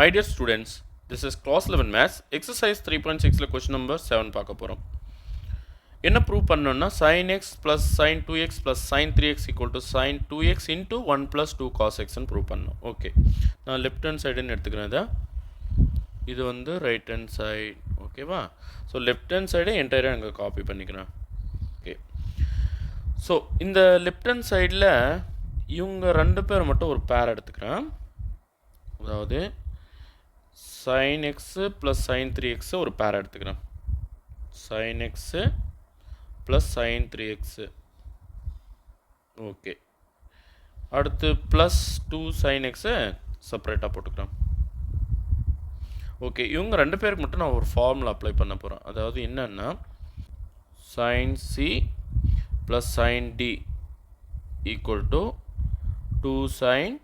My dear students, this is class 11 maths exercise 3.6 question number 7 பார்க்க போகிறோம். என்ன prove பண்ணணும்னா sin x plus sin 2x plus sin 3x equal to sin 2x into 1 plus 2 cos x ன்னு prove பண்ணணும். Okay, நான் left hand சைடுன்னு எடுத்துக்கிறேன். இது வந்து ரைட் ஹேண்ட் சைடு. ஓகேவா? ஸோ லெஃப்ட் ஹேண்ட் சைடை என்டையராக அங்கே காப்பி பண்ணிக்கிறேன். ஓகே, ஸோ இந்த லெஃப்ட் ஹேண்ட் சைடில் இவங்க ரெண்டு பேர் மட்டும் ஒரு பேர் எடுத்துக்கிறேன். அதாவது sin x plus sin 3x ஒரு பேர் எடுத்துக்கிறேன். sin x plus sin 3x. Okay, அடுத்து plus 2 sin x செப்பரேட்டாக போட்டுக்கிறேன். ஓகே, இவங்க ரெண்டு பேருக்கு மட்டும் நான் ஒரு ஃபார்முலா அப்ளை பண்ண போகிறேன். அதாவது என்னன்னா sin c plus sin d equal to 2 sin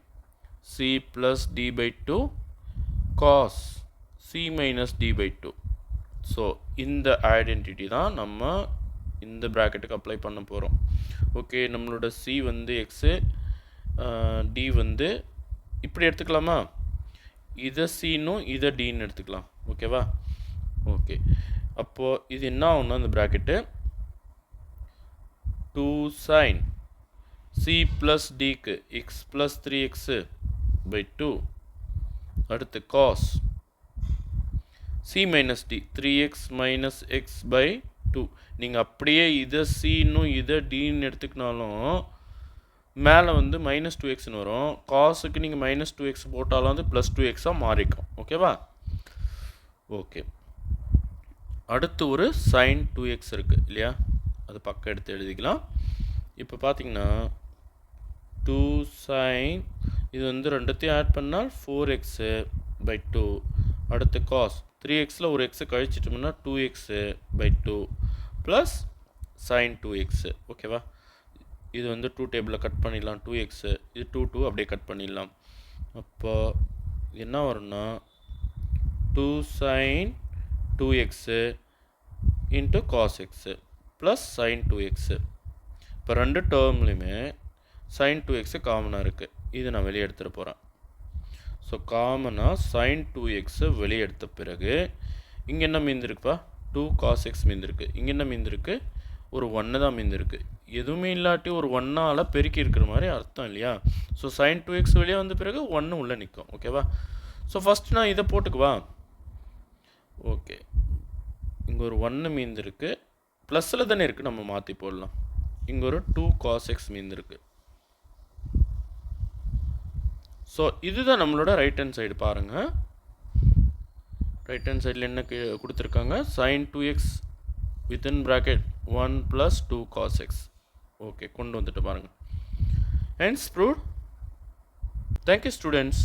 c plus d by 2 cos c minus d by 2. So இந்த ஐடென்டிட்டி தான் நம்ம இந்த ப்ராக்கெட்டுக்கு அப்ளை பண்ண போகிறோம். ஓகே, நம்மளோட c வந்து எக்ஸு, d வந்து இப்படி எடுத்துக்கலாமா? இதை சின்னும் இதை டின்னு எடுத்துக்கலாம். ஓகேவா? ஓகே, அப்போது இது என்ன ஆகும்னா இந்த ப்ராக்கெட்டு 2 sin c ப்ளஸ் டிக்கு எக்ஸ் ப்ளஸ் 3x by 2 அடுத்து cos c minus d 3x minus x by 2. நீங்கள் அப்படியே இதை சின்னும் இதை டின்னு எடுத்துக்கினாலும் மேலே வந்து மைனஸ் 2xன்னு வரும். காசுக்கு நீங்கள் மைனஸ் 2x போட்டாலும் வந்து ப்ளஸ் 2xாக மாறிக்கும். ஓகேவா? ஓகே, அடுத்து ஒரு sin 2x இருக்குது இல்லையா? அது பக்கம் எடுத்து எழுதிக்கலாம். இப்போ பார்த்தீங்கன்னா 2 sin இது வந்து ரெண்டுத்தையும் ஆட் பண்ணால் 4x by 2 அடுத்து cos 3xல் ஒரு x கழிச்சிட்டோம்னா 2x by 2 plus sin 2x. ஓகேவா? இது வந்து 2 டேபிளில் கட் பண்ணிடலாம். 2x இது 2 அப்படியே கட் பண்ணிடலாம். அப்போ என்ன வரும்னா 2 sin 2x into cos x plus sin 2x. இப்போ ரெண்டு டேர்ம்லையுமே sin 2x காமனாக இருக்குது. இது நான் வெளியே எடுத்துகிட்டு போகிறேன். ஸோ காமனாக sin 2x வெளியே எடுத்த பிறகு இங்கே என்ன மீந்திருக்குப்பா? 2 cos x மீந்திருக்கு. இங்கே என்ன மீந்திருக்கு? ஒரு 1 தான் மீந்திருக்கு. எதுவுமே இல்லாட்டி ஒரு 1ஆல் பெருக்கி இருக்கிற மாதிரி அர்த்தம் இல்லையா? ஸோ sin 2x வெளியே வந்த பிறகு 1 உள்ளே நிற்கும். ஓகேவா? ஸோ ஃபஸ்ட் நான் இதை போட்டுக்குவா. ஓகே, இங்கே ஒரு 1 மீந்திருக்கு. ப்ளஸில் தானே இருக்குது, நம்ம மாற்றி போடலாம். இங்கே ஒரு 2 cos x மீந்திருக்கு. ஸோ இதுதான் நம்மளோட ரைட் ஹேண்ட் சைடு. பாருங்கள், ரைட் ஹேண்ட் சைடில் என்ன கொடுத்துருக்காங்க? sin 2x within bracket 1 + 2 cos x. Okay, கொண்டு வந்துட்டு பாருங்கள். Hence proved. Thank you students.